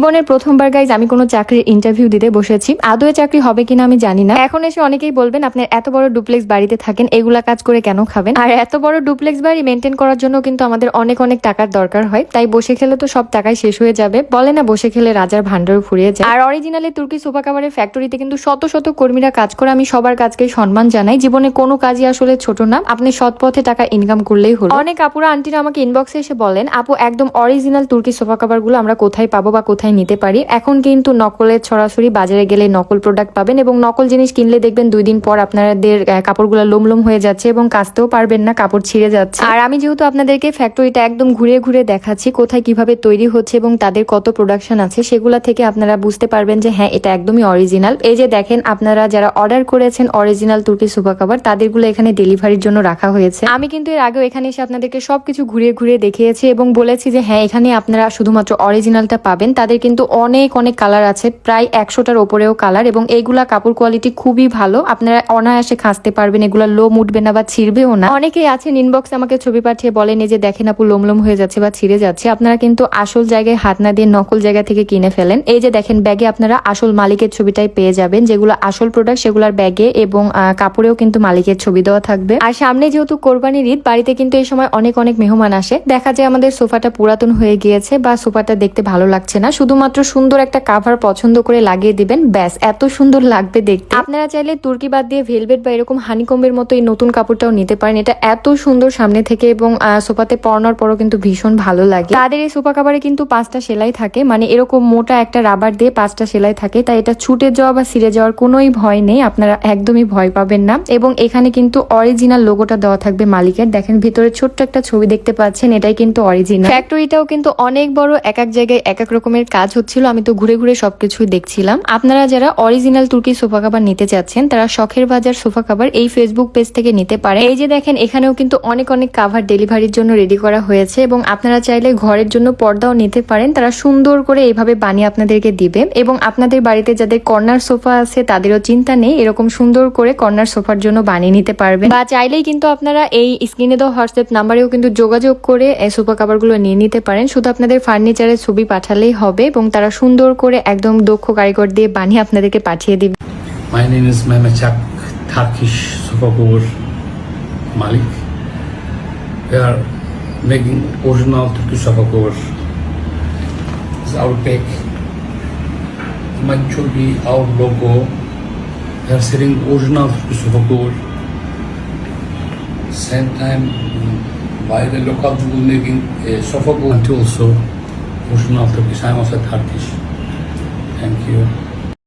জীবনের প্রথমবার গাইজ আমি কোনো চাকরির ইন্টারভিউ দিতে বসেছি। আদৌ চাকরি হবে কিনা আমি জানি না। এখন এসে অনেকেই বলবেন আপনার এত বড় ডুপ্লেক্স বাড়িতে থাকেন, এগুলা কাজ করে কেন খাবেন? আর এত বড় ডুপ্লেক্স বাড়ি মেনটেন করার জন্য কিন্তু আমাদের অনেক অনেক টাকার দরকার হয়, তাই বসে খেলে তো সব টাকাই শেষ হয়ে যাবে। বলে না বসে খেলে রাজার ভান্ডারও ফুরিয়ে যায়। আর অরিজিনালি তুর্কি সোফা কাভারের ফ্যাক্টরিতে কিন্তু শত শত কর্মীরা কাজ করে। আমি সবার কাজকে সম্মান জানাই। জীবনে কোনো কাজই আসলে ছোট না, আপনি সৎ পথে টাকা ইনকাম করলেই হলো। অনেক আপুরা আন্টিরা আমাকে ইনবক্সে এসে বলেন, আপু একদম অরিজিনাল তুর্কি সোফা কাভার গুলো আমরা কোথায় পাবো বা কোথায় নিতে পারি? এখন কিন্তু নকলের ছড়াছড়ি, বাজারে গেলে নকল প্রোডাক্ট পাবেন এবং নকল জিনিস কিনলে দেখবেন 2 দিন পর আপনাদের কাপড়গুলো লোমলোম হয়ে যাচ্ছে এবং কাচতেও পারবেন না, কাপড় ছিঁড়ে যাচ্ছে। আর আমি যেহেতু আপনাদেরকে ফ্যাক্টরিটা একদম ঘুরে ঘুরে দেখাচ্ছি কোথায় কিভাবে তৈরি হচ্ছে এবং তাদের কত প্রোডাকশন আছে, সেগুলা থেকে আপনারা বুঝতে পারবেন যে হ্যাঁ এটা একদমই অরিজিনাল। এই যে দেখেন, আপনারা যারা অর্ডার করেছেন অরিজিনাল তুর্কি সোফা কাভার, তাদেরগুলো এখানে ডেলিভারির জন্য রাখা হয়েছে। আমি কিন্তু এর আগেও এখানে এসে আপনাদেরকে সবকিছু ঘুরিয়ে ঘুরিয়ে দেখিয়েছি এবং বলেছি যে হ্যাঁ এখানে আপনারা শুধুমাত্র অরিজিনালটা পাবেন। তাদের কিন্তু অনেক অনেক কালার আছে, প্রায় 100টার ওপরেও কালার, এবং এইগুলা কাপড় কোয়ালিটি খুবই ভালো। আপনারা অনায়াসে খাসতে পারবেন, এগুলা লোম উঠবে না বা ছিঁড়বেও না। অনেকেই আছেন ইনবক্সে আমাকে ছবি পাঠিয়ে বলেন এই যে দেখেন আপু লোমলোম হয়ে যাচ্ছে বা ছিঁড়ে যাচ্ছে। আপনারা কিন্তু আসল জায়গায় হাত না দিয়ে নকল জায়গা থেকে কিনে ফেলেন। এই যে দেখেন ব্যাগে আপনারা আসল মালিকের ছবিটাই পেয়ে যাবেন, যেগুলো আসল প্রোডাক্ট সেগুলোর ব্যাগে এবং কাপড়েও কিন্তু মালিকের ছবি দেওয়া থাকবে। আর সামনে যেহেতু কোরবানির ঈদ, বাড়িতে কিন্তু এই সময় অনেক অনেক মেহমান আসে। দেখা যায় আমাদের সোফাটা পুরাতন হয়ে গিয়েছে বা সোফাটা দেখতে ভালো লাগছে না, শুধুমাত্র সুন্দর একটা কাভার পছন্দ করে লাগিয়ে দিবেন, ব্যাস এত সুন্দর লাগবে দেখতে। আপনারা চাইলে তুর্কি বাদ দিয়ে ভেলভেট বা এরকম হানিকম্বের মতো এই নতুন কাপড়টাও নিতে পারেন। এটা এত সুন্দর সামনে থেকে এবং সোফাতে পরানোর পরও কিন্তু ভীষণ ভালো লাগে। তাদের এই সোফা কাভারে কিন্তু 5টা সেলাই থাকে, মানে এরকম মোটা একটা রাবার দিয়ে 5টা সেলাই থাকে, তাই এটা ছুটে যাওয়া বা ছিঁড়ে যাওয়ার কোনোই ভয় নেই, আপনারা একদমই ভয় পাবেন না। এবং এখানে কিন্তু অরিজিনাল লোগোটা দেওয়া থাকবে মালিকের। দেখেন ভিতরে ছোট্ট একটা ছবি দেখতে পাচ্ছেন, এটাই কিন্তু অরিজিনাল। ফ্যাক্টরিটাও কিন্তু অনেক বড়, এক এক জায়গায় এক এক রকমের কাজ হচ্ছিল। আমি তো ঘুরে ঘুরে সবকিছুই দেখছিলাম। আপনারা যারা অরিজিনাল তুর্কি সোফা কাভার নিতে চাচ্ছেন, তারা শখের বাজার সোফা কাভার এই ফেসবুক পেজ থেকে নিতে পারে। এই যে দেখেন এখানেও কিন্তু অনেক অনেক কাভার ডেলিভারির জন্য রেডি করা হয়েছে এবং আপনারা চাইলে ঘরের জন্য পর্দাও নিতে পারেন। তারা সুন্দর করে এইভাবে বানিয়ে আপনাদেরকে দিবে এবং আপনাদের বাড়িতে যাদের কর্নার সোফা আছে তাদেরও চিন্তা নেই, এরকম সুন্দর করে কর্নার সোফার জন্য বানিয়ে নিতে পারবেন। বা চাইলেই কিন্তু আপনারা এই স্ক্রিনে দেওয়া হোয়াটসঅ্যাপ নাম্বারেও কিন্তু যোগাযোগ করে এই সোফা কাভার গুলো নিয়ে নিতে পারেন। শুধু আপনাদের ফার্নিচারের ছবি পাঠালেই হবে এবং তারা সুন্দর করে একদম দক্ষ কারিগর দিয়ে বানিয়ে আপনাদেরকে পাঠিয়ে দিবে। My name is Mehmet Çak, Turkish sofa cover Malik. We are making original Turkish sofa cover. This is our pack. It might should be our logo. We are selling original Turkish sofa cover. Same time, by the local people making a sofa cover. And also original Turkish. I'm also Turkish. Thank you.